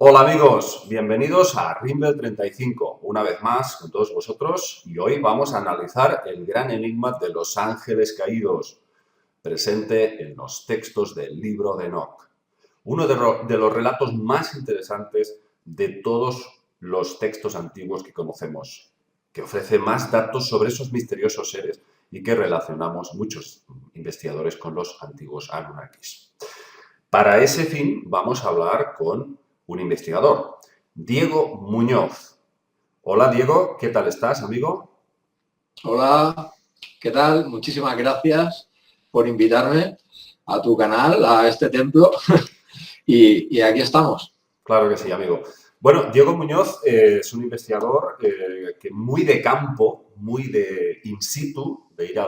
Hola amigos, bienvenidos a Rimbel 35, una vez más con todos vosotros, y hoy vamos a analizar el gran enigma de los ángeles caídos, presente en los textos del libro de Enoch, uno de los relatos más interesantes de todos los textos antiguos que conocemos, que ofrece más datos sobre esos misteriosos seres y que relacionamos muchos investigadores con los antiguos Anunnakis. Para ese fin vamos a hablar con un investigador, Diego Muñoz. Hola Diego, ¿qué tal estás, amigo? Hola, ¿qué tal? Muchísimas gracias por invitarme a tu canal, a este templo, y aquí estamos. Claro que sí, amigo. Bueno, Diego Muñoz es un investigador que muy de campo, muy de in situ, de ir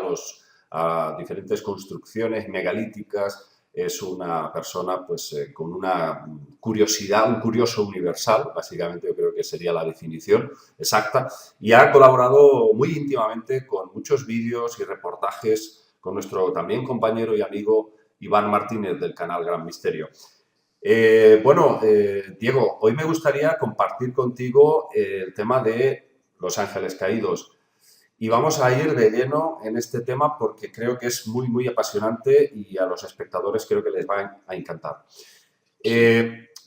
a diferentes construcciones megalíticas. Es una persona pues, con una curiosidad, un curioso universal, básicamente yo creo que sería la definición exacta, y ha colaborado muy íntimamente con muchos vídeos y reportajes con nuestro también compañero y amigo Iván Martínez del canal Gran Misterio. Diego, hoy me gustaría compartir contigo el tema de Los Ángeles Caídos. Y vamos a ir de lleno en este tema porque creo que es muy, muy apasionante y a los espectadores creo que les va a encantar.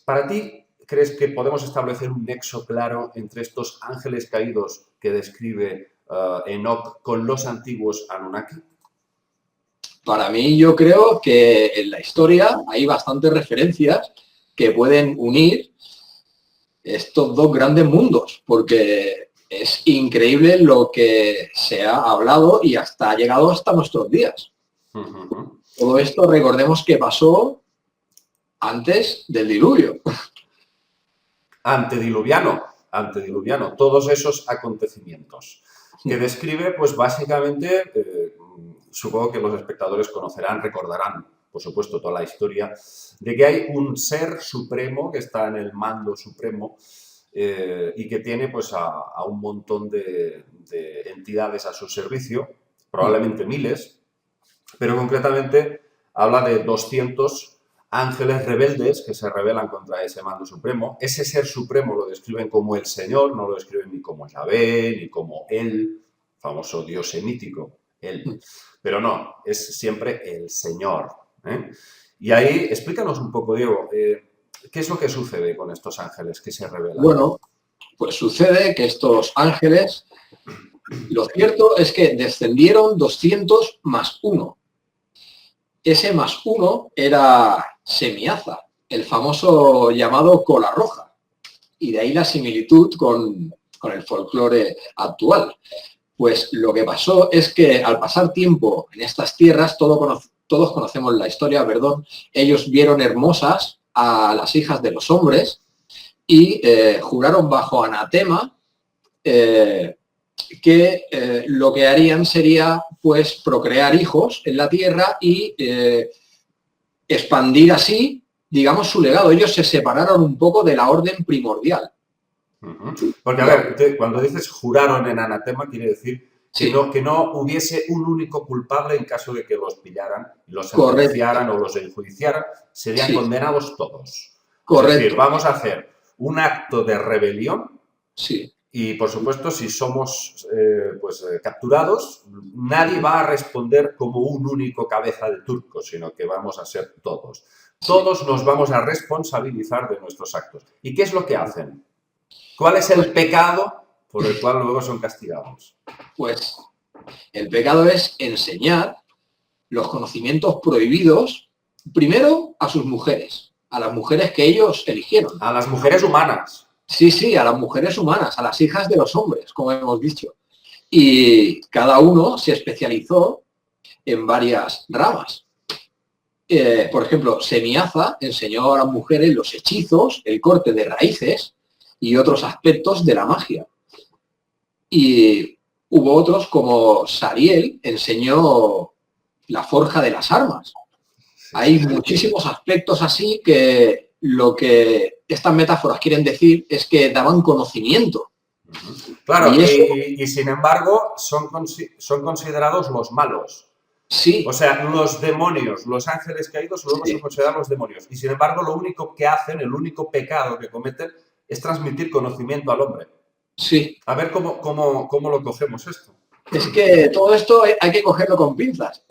Para ti, ¿crees que podemos establecer un nexo claro entre estos ángeles caídos que describe Enoch con los antiguos Anunnaki? Para mí, yo creo que en la historia hay bastantes referencias que pueden unir estos dos grandes mundos, porque es increíble lo que se ha hablado y hasta ha llegado hasta nuestros días. Todo esto, recordemos que pasó antes del diluvio. Antediluviano, todos esos acontecimientos que describe, pues básicamente, supongo que los espectadores conocerán, recordarán, por supuesto, toda la historia, de que hay un ser supremo que está en el mando supremo y que tiene pues a un montón de entidades a su servicio, probablemente miles, pero concretamente habla de 200 ángeles rebeldes que se rebelan contra ese mando supremo. Ese ser supremo lo describen como el Señor, no lo describen ni como Yahvé, ni como Él, famoso dios semítico, Él. Pero no, es siempre el Señor. Y ahí, explícanos un poco, Diego, ¿qué es lo que sucede con estos ángeles que se rebelan? Bueno, pues sucede que estos ángeles, lo cierto es que descendieron 200 más 1. Ese más 1 era Semiaza, el famoso llamado cola roja. Y de ahí la similitud con el folclore actual. Pues lo que pasó es que al pasar tiempo en estas tierras, todos conocemos la historia, perdón, ellos vieron hermosas a las hijas de los hombres y juraron bajo anatema que lo que harían sería pues procrear hijos en la tierra y expandir así, digamos, su legado. Ellos se separaron un poco de la orden primordial. Porque, a ver, cuando dices juraron en anatema, quiere decir que no hubiese un único culpable en caso de que los pillaran, los sentenciaran o los enjuiciaran, serían condenados todos. Correcto. Es decir, vamos a hacer un acto de rebelión. Sí. Y, por supuesto, si somos capturados, nadie va a responder como un único cabeza de turco, sino que vamos a ser todos. Todos nos vamos a responsabilizar de nuestros actos. ¿Y qué es lo que hacen? ¿Cuál es el pecado por el cual luego son castigados? Pues el pecado es enseñar los conocimientos prohibidos, primero a sus mujeres, a las mujeres que ellos eligieron. A las mujeres humanas. Sí, a las mujeres humanas, a las hijas de los hombres, como hemos dicho. Y cada uno se especializó en varias ramas. Por ejemplo, Semiaza enseñó a las mujeres los hechizos, el corte de raíces y otros aspectos de la magia. Y hubo otros como Sariel enseñó la forja de las armas. Hay muchísimos aspectos así que lo que estas metáforas quieren decir es que daban conocimiento. Claro, y sin embargo son considerados los malos. Sí, O sea, los demonios, los ángeles caídos, luego se consideran los demonios. Y sin embargo, lo único que hacen, el único pecado que cometen, es transmitir conocimiento al hombre. sí. A ver cómo lo cogemos esto. Es que todo esto hay que cogerlo con pinzas.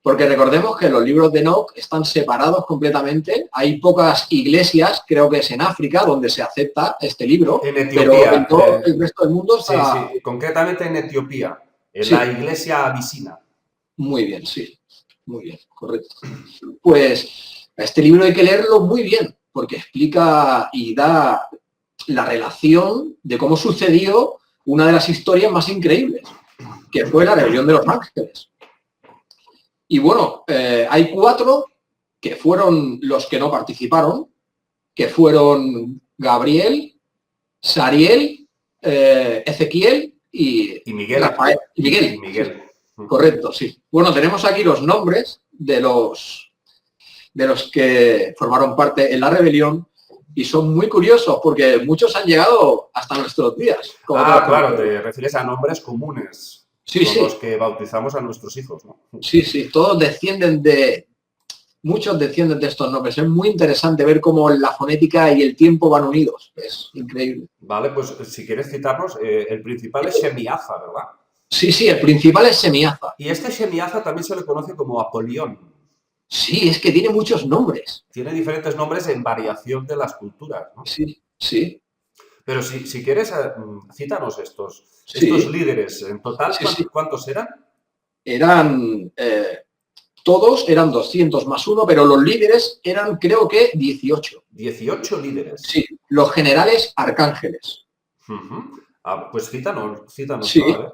Porque recordemos que los libros de Enoch están separados completamente. Hay pocas iglesias, creo que es en África, donde se acepta este libro. En Etiopía. Pero en todo el resto del mundo está... Sí, concretamente en Etiopía, en Sí. la iglesia abisina. Muy bien, sí. Muy bien, correcto. Pues este libro hay que leerlo muy bien, porque explica y da la relación de cómo sucedió una de las historias más increíbles, que fue la rebelión de los ángeles. Y bueno, hay 4 que fueron los que no participaron, que fueron Gabriel, Sariel, Ezequiel y Miguel. Rafael. Y Miguel. Correcto, sí. Bueno, tenemos aquí los nombres de los que formaron parte en la rebelión y son muy curiosos porque muchos han llegado hasta nuestros días. Claro, te refieres a nombres comunes. Sí, con sí. Los que bautizamos a nuestros hijos, ¿no? Sí, sí, todos muchos descienden de estos nombres. Es muy interesante ver cómo la fonética y el tiempo van unidos. Es increíble. Vale, pues si quieres citarnos, el principal es Shemiaza, ¿verdad? Sí, sí, el principal es Semiaza. Y este Shemiaza también se le conoce como Apolión. Sí, es que tiene muchos nombres. Tiene diferentes nombres en variación de las culturas, ¿no? Sí, sí. Pero si quieres, cítanos estos Sí. líderes. En total, Sí. ¿cuántos eran? Eran... todos eran 200 más 1, pero los líderes eran, creo que, 18. 18 líderes. Sí, los generales arcángeles. Pues cítanos. Sí. ¿No? A ver.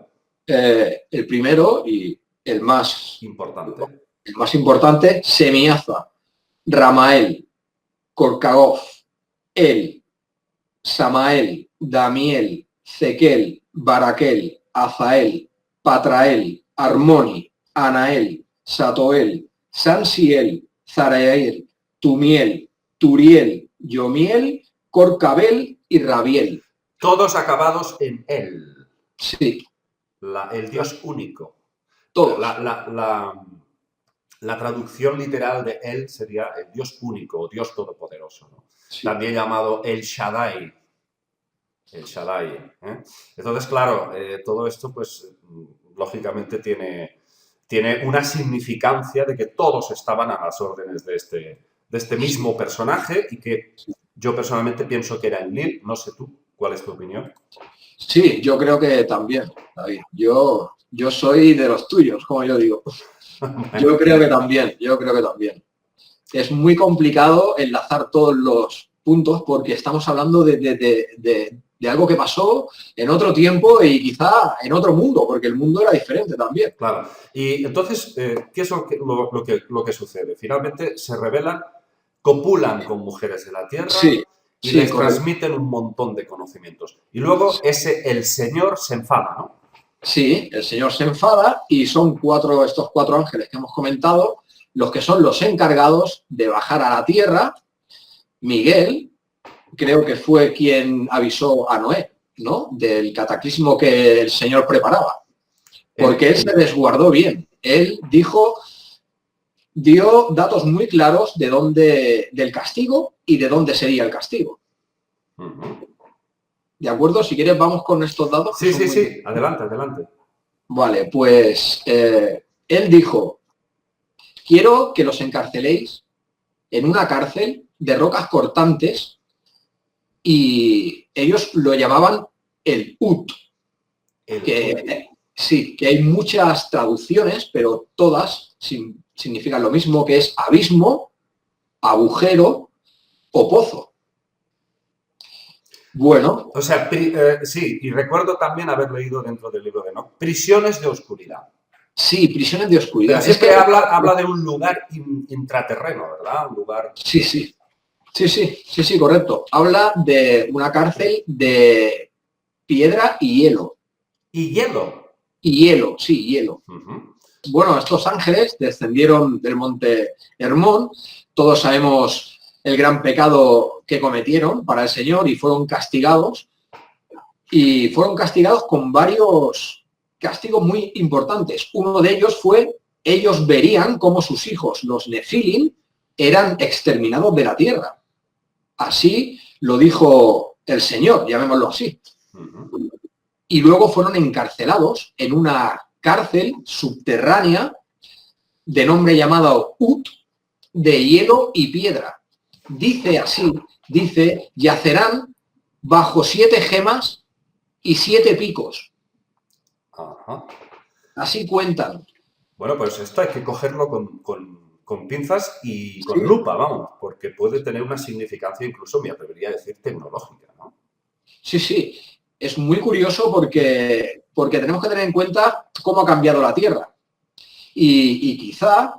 El primero y el más importante, Semiaza, Ramael, Corcagov, El, Samael, Damiel, Zequel, Baraquel, Azael, Patrael, Armoni, Anael, Satoel, Sansiel, Zarael, Tumiel, Turiel, Yomiel, Corcabel y Rabiel. Todos acabados en él. Sí. El Dios único. Todos. La traducción literal de él sería el Dios único, o Dios todopoderoso, ¿no? Sí. También llamado El Shaddai. El Shaddai. Entonces, claro, todo esto, pues, lógicamente tiene una significancia de que todos estaban a las órdenes de este mismo personaje y que yo personalmente pienso que era Enlil. No sé tú, ¿cuál es tu opinión? Sí, yo creo que también, David. Yo soy de los tuyos, como yo digo. Yo creo que también. Es muy complicado enlazar todos los puntos porque estamos hablando de algo que pasó en otro tiempo y quizá en otro mundo, porque el mundo era diferente también. Claro. Y entonces, ¿qué es lo que sucede? Finalmente se rebelan, copulan con mujeres de la tierra. Sí. Y les transmiten un montón de conocimientos. Y luego el Señor se enfada, ¿no? Sí, el Señor se enfada y son estos cuatro ángeles que hemos comentado, los que son los encargados de bajar a la tierra. Miguel, creo que fue quien avisó a Noé, ¿no? Del cataclismo que el Señor preparaba. Porque él se resguardó bien. Él dio datos muy claros del castigo y de dónde sería el castigo. ¿De acuerdo? Si quieres, vamos con estos datos. Sí. Adelante. Vale, pues él dijo, quiero que los encarceléis en una cárcel de rocas cortantes y ellos lo llamaban el Ut. Sí, que hay muchas traducciones, pero todas significan lo mismo, que es abismo, agujero o pozo. Bueno. O sea, sí, y recuerdo también haber leído dentro del libro de Enoch, prisiones de oscuridad. Sí, prisiones de oscuridad. Pero siempre habla de un lugar intraterreno, ¿verdad? Un lugar... Sí, correcto. Habla de una cárcel de piedra y hielo. ¿Y hielo? Y hielo, sí, hielo. Bueno, estos ángeles descendieron del monte Hermón. Todos sabemos el gran pecado que cometieron para el Señor y fueron castigados. Y fueron castigados con varios castigos muy importantes. Uno de ellos fue ellos verían cómo sus hijos, los Nefilim, eran exterminados de la tierra. Así lo dijo el Señor, llamémoslo así. Y luego fueron encarcelados en una cárcel subterránea de nombre llamado Ut, de hielo y piedra. Dice así, dice, yacerán bajo 7 gemas y 7 picos. Ajá. Así cuentan. Bueno, pues esto hay que cogerlo con pinzas y con lupa, vamos, porque puede tener una significancia incluso, me atrevería a decir, tecnológica, ¿no? Sí, sí. Es muy curioso porque tenemos que tener en cuenta cómo ha cambiado la Tierra. Y quizá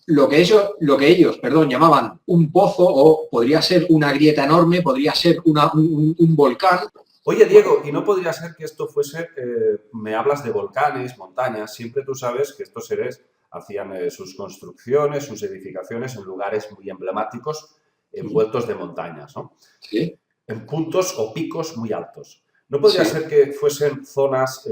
lo que ellos llamaban un pozo, o podría ser una grieta enorme, podría ser un volcán. Oye, Diego, ¿y no podría ser que esto fuese, me hablas de volcanes, montañas, siempre tú sabes que estos seres hacían sus construcciones, sus edificaciones en lugares muy emblemáticos, envueltos de montañas, ¿no? Sí. En puntos o picos muy altos. ¿No podría ser que fuesen zonas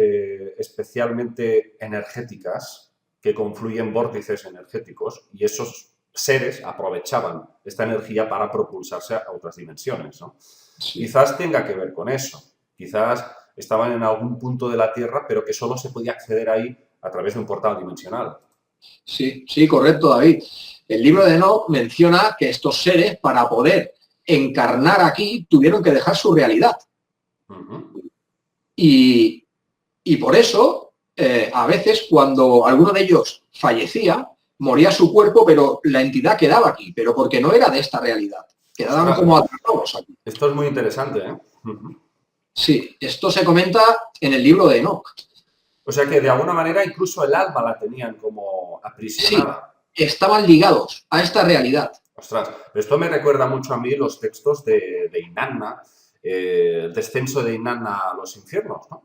especialmente energéticas que confluyen vórtices energéticos y esos seres aprovechaban esta energía para propulsarse a otras dimensiones, ¿no? Sí. Quizás tenga que ver con eso. Quizás estaban en algún punto de la Tierra, pero que solo se podía acceder ahí a través de un portal dimensional. Sí, sí, correcto, David. El libro de Enoc menciona que estos seres, para poder encarnar aquí, tuvieron que dejar su realidad. Y por eso, a veces, cuando alguno de ellos fallecía, moría su cuerpo, pero la entidad quedaba aquí, pero porque no era de esta realidad. Quedaban como atrapados aquí. Esto es muy interesante, ¿eh? Sí, esto se comenta en el libro de Enoc. O sea que, de alguna manera, incluso el alma la tenían como aprisionada. Sí, estaban ligados a esta realidad. Ostras, esto me recuerda mucho a mí los textos de Inanna, el descenso de Inanna a los infiernos, ¿no?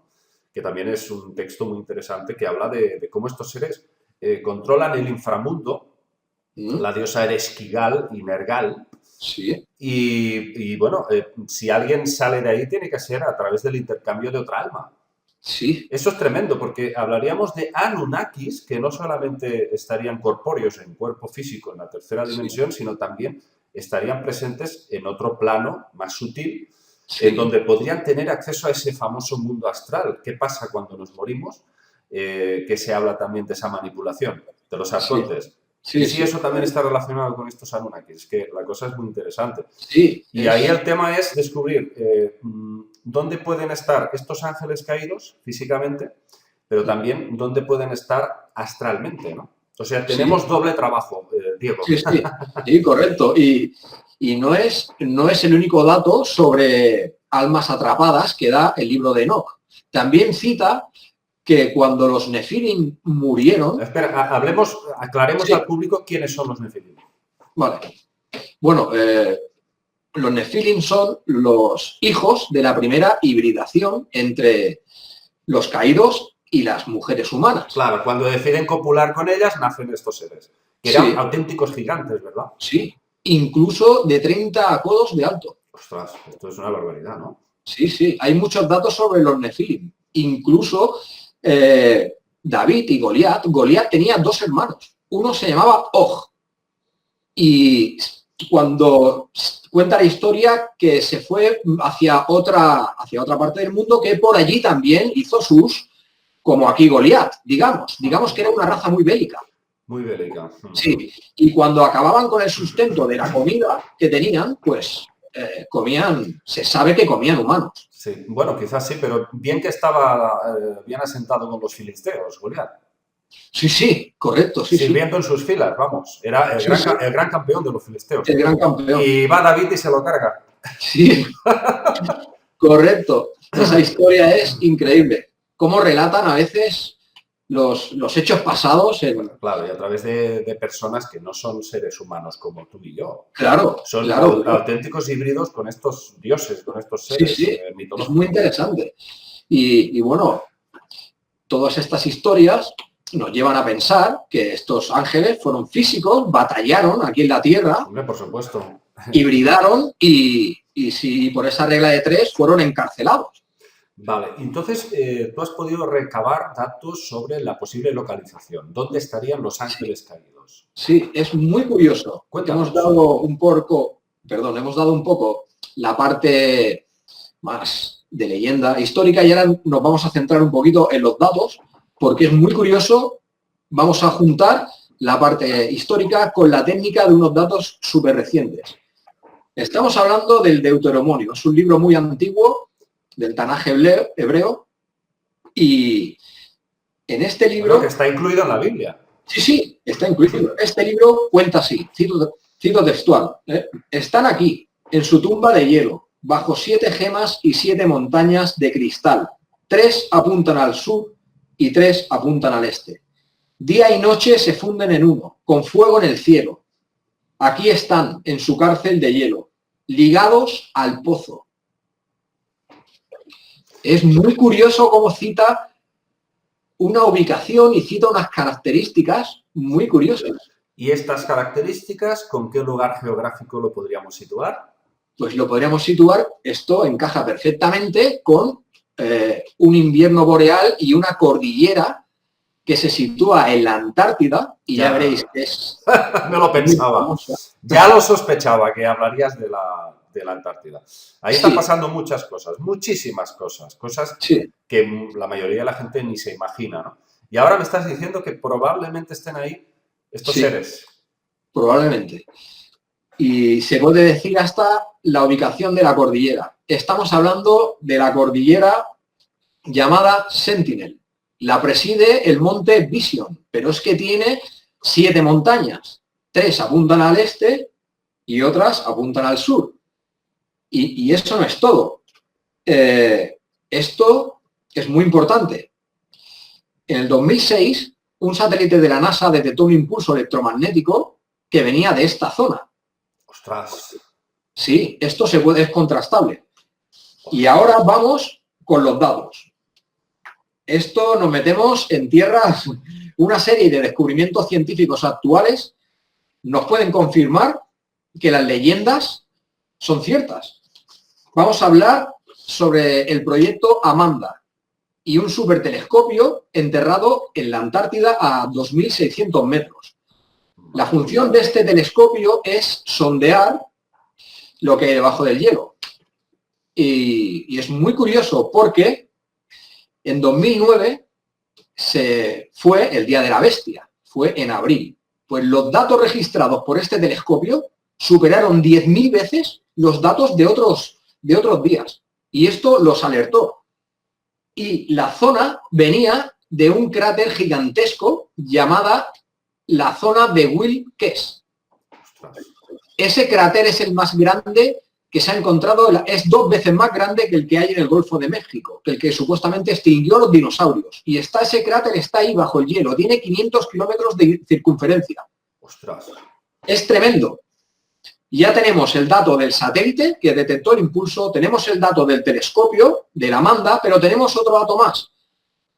Que también es un texto muy interesante que habla de cómo estos seres controlan el inframundo, la diosa Ereshkigal y Nergal. Sí. Y bueno, si alguien sale de ahí tiene que ser a través del intercambio de otra alma. Sí. Eso es tremendo porque hablaríamos de Anunnakis que no solamente estarían corpóreos en cuerpo físico en la tercera dimensión, sino también estarían presentes en otro plano más sutil, en donde podrían tener acceso a ese famoso mundo astral. ¿Qué pasa cuando nos morimos? Que se habla también de esa manipulación, de los arcontes. Sí, y eso también está relacionado con estos Anunnakis, que la cosa es muy interesante. Sí, y ahí el tema es descubrir dónde pueden estar estos ángeles caídos físicamente, pero también dónde pueden estar astralmente, ¿no? O sea, tenemos doble trabajo, Diego. Sí, correcto. Y no es el único dato sobre almas atrapadas que da el libro de Enoc. También cita que cuando los Nefilim murieron... Espera, aclaremos al público quiénes son los Nefilim. Vale. Bueno, los Nefilim son los hijos de la primera hibridación entre los caídos y las mujeres humanas. Claro, cuando deciden copular con ellas, nacen estos seres. Que eran auténticos gigantes, ¿verdad? Sí, incluso de 30 codos de alto. Ostras, esto es una barbaridad, ¿no? Sí, sí, hay muchos datos sobre los Nefilim. Incluso David y Goliat. Goliat tenía 2 hermanos. Uno se llamaba Og. Y cuando cuenta la historia que se fue hacia otra parte del mundo, que por allí también hizo como aquí Goliat, digamos que era una raza muy bélica. Muy bélica. Sí, y cuando acababan con el sustento de la comida que tenían, pues se sabe que comían humanos. Sí, bueno, quizás sí, pero bien que estaba bien asentado con los filisteos, Goliat. Sí, sí, correcto. Sí, sirviendo en sus filas, vamos. Era el gran campeón de los filisteos. El gran campeón. Y va David y se lo carga. Sí, correcto. Esa historia es increíble. Cómo relatan a veces los hechos pasados. Claro, y a través de personas que no son seres humanos como tú y yo. Claro. Son auténticos híbridos con estos dioses, con estos seres mitológicos. Es muy interesante. Y bueno, todas estas historias nos llevan a pensar que estos ángeles fueron físicos, batallaron aquí en la Tierra. Hombre, por supuesto. Hibridaron y si por esa regla de 3 fueron encarcelados. Vale, entonces tú has podido recabar datos sobre la posible localización. ¿Dónde estarían los ángeles caídos? Sí, es muy curioso. Cuéntanos. Hemos dado un poco la parte más de leyenda histórica y ahora nos vamos a centrar un poquito en los datos, porque es muy curioso. Vamos a juntar la parte histórica con la técnica de unos datos súper recientes. Estamos hablando del Deuteronomio, es un libro muy antiguo del Tanaj hebreo, y en este libro... Bueno, que está incluido en la Biblia. Sí, está incluido. Este libro cuenta así, cito textual, están aquí, en su tumba de hielo, bajo 7 gemas y 7 montañas de cristal. 3 apuntan al sur y 3 apuntan al este. Día y noche se funden en uno, con fuego en el cielo. Aquí están, en su cárcel de hielo, ligados al pozo. Es muy curioso cómo cita una ubicación y cita unas características muy curiosas. ¿Y estas características con qué lugar geográfico lo podríamos situar? Pues lo podríamos situar, esto encaja perfectamente con un invierno boreal y una cordillera que se sitúa en la Antártida, y ya veréis que es... Me lo pensaba. Ya lo sospechaba que hablarías de la Antártida. Ahí están pasando muchas cosas, muchísimas cosas, que la mayoría de la gente ni se imagina, ¿no? Y ahora me estás diciendo que probablemente estén ahí estos seres. Probablemente. Y se puede decir hasta la ubicación de la cordillera. Estamos hablando de la cordillera llamada Sentinel. La preside el monte Vision, pero es que tiene 7 montañas. 3 apuntan al este y otras apuntan al sur. Y eso no es todo. Esto es muy importante. En el 2006, un satélite de la NASA detectó un impulso electromagnético que venía de esta zona. ¡Ostras! Sí, esto es contrastable. Y ahora vamos con los datos. Esto nos metemos en tierras, una serie de descubrimientos científicos actuales nos pueden confirmar que las leyendas son ciertas. Vamos a hablar sobre el proyecto Amanda y un supertelescopio enterrado en la Antártida a 2.600 metros. La función de este telescopio es sondear lo que hay debajo del hielo. Y es muy curioso porque en 2009 fue el Día de la Bestia, fue en abril. Pues los datos registrados por este telescopio superaron 10.000 veces los datos de otros días. Y esto los alertó. Y la zona venía de un cráter gigantesco llamada la zona de Wilkes. Ese cráter es el más grande que se ha encontrado, es 2 veces más grande que el que hay en el Golfo de México, que el que supuestamente extinguió los dinosaurios. Y ese cráter está ahí bajo el hielo, tiene 500 kilómetros de circunferencia. ¡Ostras! Es tremendo. Ya tenemos el dato del satélite que detectó el impulso, tenemos el dato del telescopio, de la Amanda, pero tenemos otro dato más.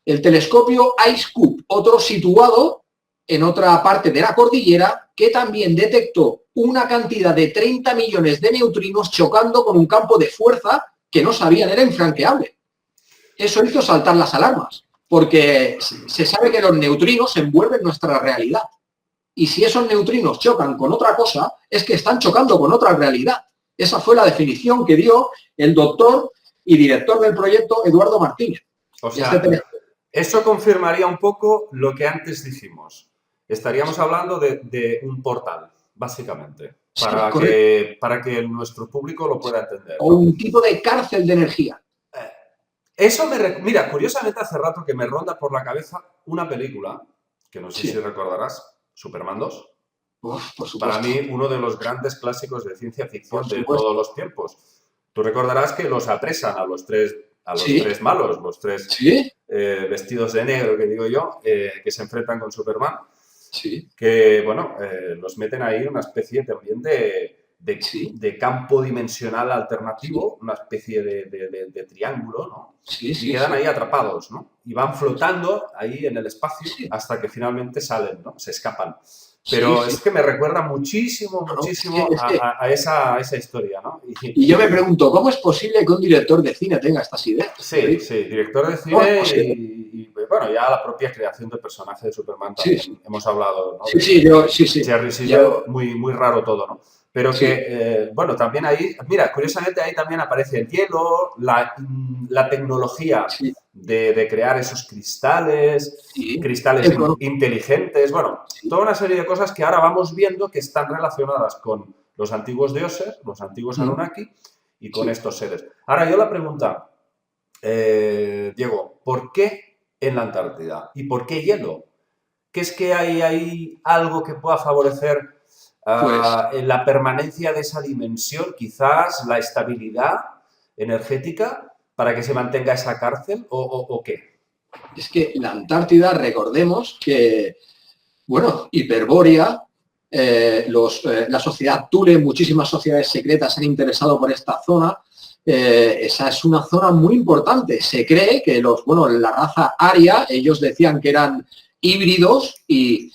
El telescopio IceCube, otro situado en otra parte de la cordillera, que también detectó una cantidad de 30 millones de neutrinos chocando con un campo de fuerza que no sabían, era infranqueable. Eso hizo saltar las alarmas, porque se sabe que los neutrinos envuelven nuestra realidad. Y si esos neutrinos chocan con otra cosa, es que están chocando con otra realidad. Esa fue la definición que dio el doctor y director del proyecto, Eduardo Martínez. O sea, eso confirmaría un poco lo que antes dijimos. Estaríamos hablando de un portal, básicamente, para que nuestro público lo pueda entender, ¿no? O un tipo de cárcel de energía. Eso mira, curiosamente hace rato que me ronda por la cabeza una película, que no sé si recordarás, Superman 2. Uf, por supuesto. Para mí, uno de los grandes clásicos de ciencia ficción de todos los tiempos. Tú recordarás que los apresan a los tres malos, los tres vestidos de negro, que digo yo, que se enfrentan con Superman. Sí. Que, bueno, los meten ahí en una especie también de campo dimensional alternativo, una especie de triángulo, ¿no? Y quedan ahí atrapados, ¿no? Y van flotando ahí en el espacio hasta que finalmente salen, ¿no? Se escapan. Pero Sí, es que me recuerda muchísimo, no, muchísimo es que a esa historia, ¿no? y yo me pregunto, ¿cómo es posible que un director de cine tenga estas ideas, Sí, David? sí, director de ¿Cómo es cine posible? bueno, ya la propia creación del personaje de Superman Sí, también sí, hemos hablado, ¿no? sí, sí, yo, sí, sí. Jerry Siegel, Yo, muy, muy raro todo, ¿no? Pero sí, que, bueno, también ahí, mira, curiosamente ahí también aparece el hielo, la tecnología sí, de crear esos cristales, sí. cristales inteligentes, bueno, Sí, toda una serie de cosas que ahora vamos viendo que están relacionadas con los antiguos dioses, los antiguos mm, Anunnaki y con sí. estos seres. Ahora yo la pregunta, Diego, ¿por qué en la Antártida? ¿Y por qué hielo? ¿Qué es que hay algo que pueda favorecer Pues en la permanencia de esa dimensión, quizás la estabilidad energética para que se mantenga esa cárcel o qué? es que la Antártida, recordemos que, bueno, Hiperbórea, la sociedad Thule, muchísimas sociedades secretas se han interesado por esta zona. Esa es una zona muy importante. Se cree que la raza aria, ellos decían que eran híbridos y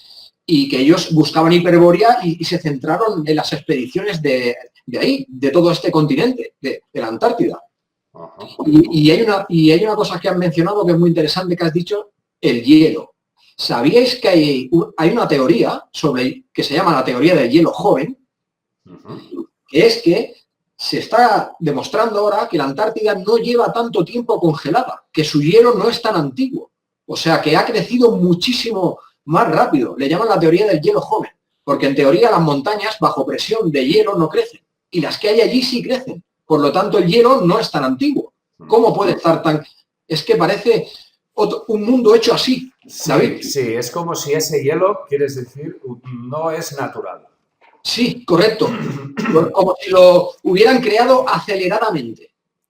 que ellos buscaban Hiperbórea y se centraron en las expediciones de ahí, de todo este continente, de la Antártida. Ajá. Y hay una cosa que has mencionado que es muy interesante, que has dicho, el hielo. ¿Sabíais que hay una teoría que se llama la teoría del hielo joven? Uh-huh. Que es que se está demostrando ahora que la Antártida no lleva tanto tiempo congelada, que su hielo no es tan antiguo. O sea, que ha crecido muchísimo más rápido. Le llaman la teoría del hielo joven, porque en teoría las montañas bajo presión de hielo no crecen y las que hay allí sí crecen. Por lo tanto, el hielo no es tan antiguo. ¿Cómo puede estar tan...? Es que parece un mundo hecho así, Sí, David. sí, es como si ese hielo, quieres decir, no es natural. Sí, correcto. Como si lo hubieran creado aceleradamente.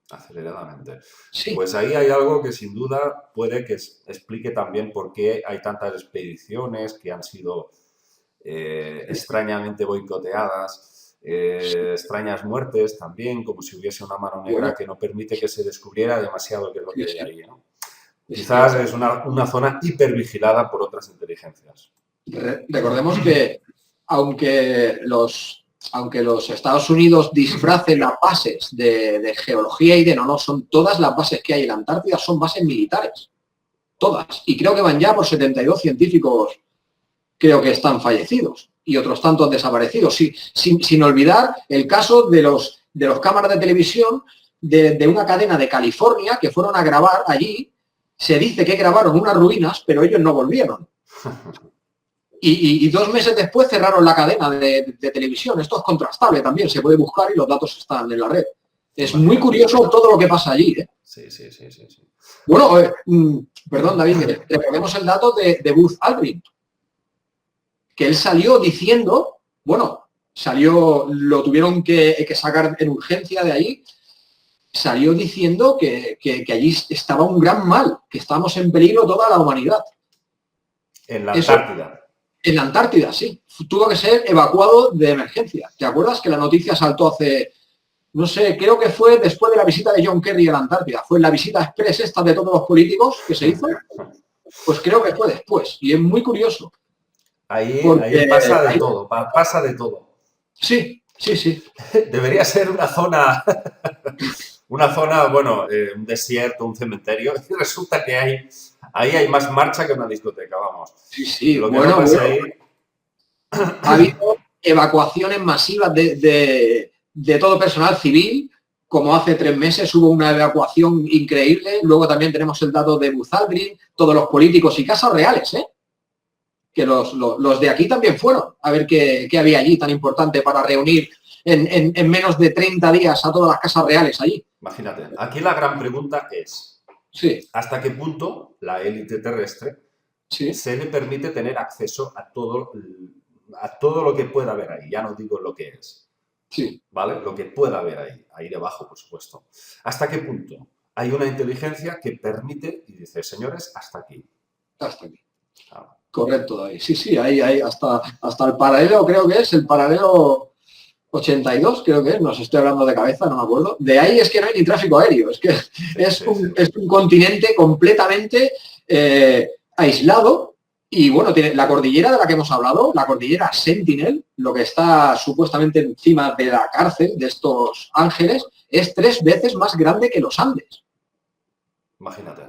Aceleradamente. Sí, Pues ahí hay algo que sin duda puede que explique también por qué hay tantas expediciones que han sido extrañamente boicoteadas, extrañas muertes también, como si hubiese una mano negra bueno, que no permite que se descubriera demasiado qué es lo que sí, hay sí. ahí, ¿no? Es Quizás que es una zona hipervigilada por otras inteligencias. recordemos que aunque los Estados Unidos disfracen las bases de geología y no son todas las bases que hay en la Antártida, son bases militares. Todas. Y creo que van ya por 72 científicos, creo que están fallecidos y otros tantos desaparecidos. Sin olvidar el caso de los cámaras de televisión de una cadena de California que fueron a grabar allí. Se dice que grabaron unas ruinas, pero ellos no volvieron. Y 2 meses después cerraron la cadena de televisión. Esto es contrastable también, se puede buscar y los datos están en la red. Es muy Imagínate. curioso todo lo que pasa allí, ¿eh? Sí, sí, sí, sí, sí. Bueno, perdón, David, recordemos el dato de Buzz Aldrin, que él salió diciendo, lo tuvieron que sacar en urgencia de ahí, salió diciendo que allí estaba un gran mal, que estamos en peligro toda la humanidad. En la Eso, Antártida. en la Antártida, sí. Tuvo que ser evacuado de emergencia. ¿Te acuerdas que la noticia saltó hace, no sé, creo que fue después de la visita de John Kerry a la Antártida? Fue la visita express esta de todos los políticos que se hizo. Pues creo que fue después. Y es muy curioso. Ahí Porque pasa de todo, pasa de todo. sí, sí, sí. Debería ser una zona, bueno, un desierto, un cementerio, y resulta que ahí hay más marcha que una discoteca, vamos. Sí, sí. Lo que no Bueno, pasa ahí, ha habido evacuaciones masivas de todo personal civil, como hace 3 meses hubo una evacuación increíble. Luego también tenemos el dato de Buzz Aldrin, todos los políticos y casas reales, ¿eh? Que los de aquí también fueron a ver qué había allí tan importante para reunir en menos de 30 días a todas las casas reales allí. imagínate, aquí la gran pregunta es, Sí, ¿hasta qué punto la élite terrestre sí, se le permite tener acceso a todo lo que pueda haber ahí? Ya no digo lo que es, sí. ¿vale? Lo que pueda haber ahí debajo, por supuesto. ¿Hasta qué punto hay una inteligencia que permite y dice, señores, hasta aquí? Hasta aquí. Ah, Correcto, David. Sí, sí, hay hasta el paralelo, creo que es el paralelo 82, creo que es, no os estoy hablando de cabeza, no me acuerdo. De ahí es que no hay ni tráfico aéreo, es que sí, es sí, un, sí. es un continente completamente aislado Y bueno, tiene la cordillera de la que hemos hablado, la cordillera Sentinel, lo que está supuestamente encima de la cárcel de estos ángeles, es 3 veces más grande que los Andes. Imagínate.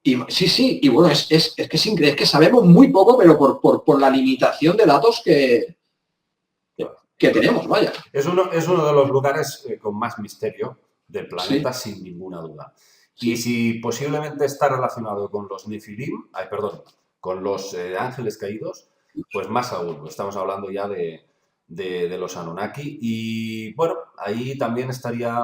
Y, sí, y bueno, es que es increíble, es que sabemos muy poco, pero por la limitación de datos que tenemos, vaya. Es uno de los lugares con más misterio del planeta, Sí. sin ninguna duda. Y si posiblemente está relacionado con los Nefilim, con los ángeles caídos, pues más aún. Estamos hablando ya de los Anunnaki. Y bueno, ahí también estaría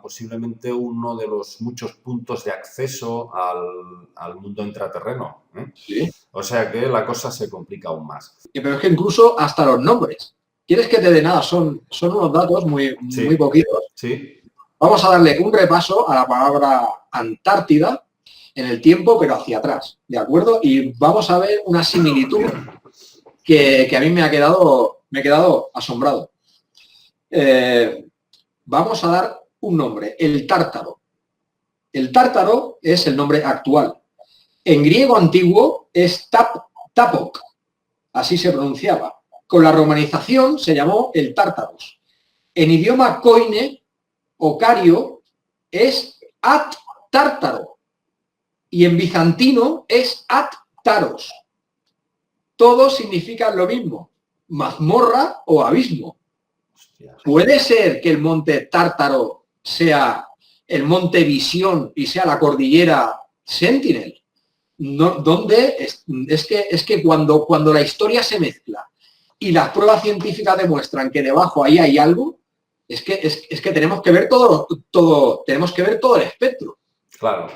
posiblemente uno de los muchos puntos de acceso al mundo intraterreno, ¿eh? Sí. O sea que la cosa se complica aún más. Pero es que incluso hasta los nombres. ¿Quieres que te dé nada? Son unos datos muy Sí. poquitos. Sí. Vamos a darle un repaso a la palabra Antártida en el tiempo, pero hacia atrás, ¿de acuerdo? Y vamos a ver una similitud que a mí me he quedado asombrado. Vamos a dar un nombre, el tártaro. El tártaro es el nombre actual. En griego antiguo es Tapok, así se pronunciaba. Con la romanización se llamó el Tártaros. En idioma koine o cario es At-Tártaro y en bizantino es At-Taros. Todos significan lo mismo, mazmorra o abismo. Hostia. ¿Puede ser que el monte Tártaro sea el monte Visión y sea la cordillera Sentinel? No, ¿dónde? Es que cuando la historia se mezcla y las pruebas científicas demuestran que debajo ahí hay algo, es que tenemos que ver tenemos que ver todo el espectro. Claro.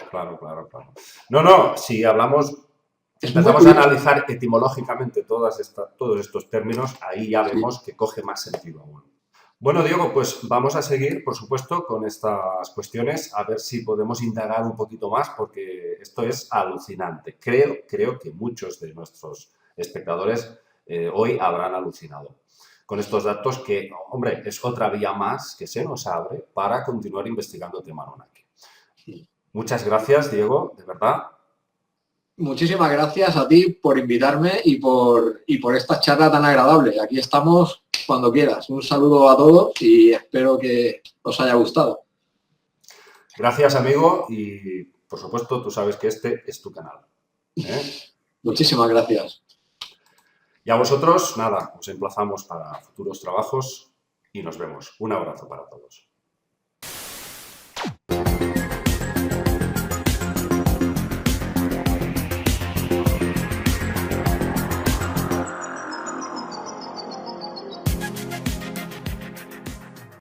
No, si empezamos a analizar etimológicamente todos estos términos, ahí ya vemos que coge más sentido aún. Bueno, Diego, pues vamos a seguir, por supuesto, con estas cuestiones, a ver si podemos indagar un poquito más, porque esto es alucinante. Creo que muchos de nuestros espectadores hoy habrán alucinado con estos datos que, hombre, es otra vía más que se nos abre para continuar investigando el tema Anunnaki. Muchas gracias, Diego, de verdad. Muchísimas gracias a ti por invitarme y por esta charla tan agradable. Aquí estamos cuando quieras. Un saludo a todos y espero que os haya gustado. Gracias, amigo, y por supuesto tú sabes que este es tu canal, ¿eh? Muchísimas gracias. Y a vosotros, nada, os emplazamos para futuros trabajos y nos vemos. Un abrazo para todos.